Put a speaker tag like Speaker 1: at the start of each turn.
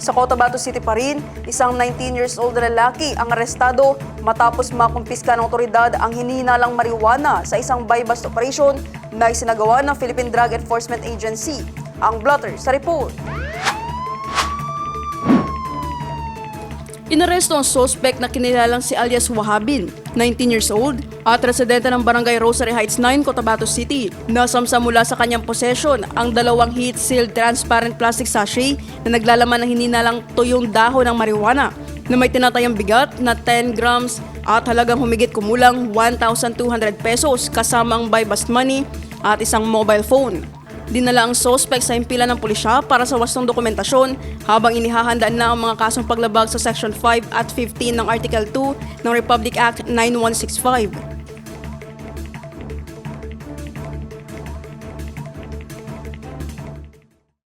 Speaker 1: Sa Cotabato City pa rin, isang 19 years old na lalaki ang arestado matapos makumpiska ng otoridad ang hinihinalang marijuana sa isang buy-bust operation na isinagawa ng Philippine Drug Enforcement Agency. Ang blotter sa report. Inaresto ang suspect na kinilalang si alias Wahabin, 19 years old, at residente ng Barangay Rosary Heights 9, Cotabato City. Nasamsa mula sa kanyang posesyon ang dalawang heat-sealed transparent plastic sachet na naglalaman ng hininalang tuyong dahon ng marijuana na may tinatayang bigat na 10 grams at halagang humigit kumulang 1,200 pesos kasama ang buy-bust money at isang mobile phone. Dinala ang suspect sa himpilan ng pulisya para sa wastong dokumentasyon habang inihahandaan na ang mga kasong paglabag sa Section 5 at 15 ng Article 2 ng Republic Act 9165.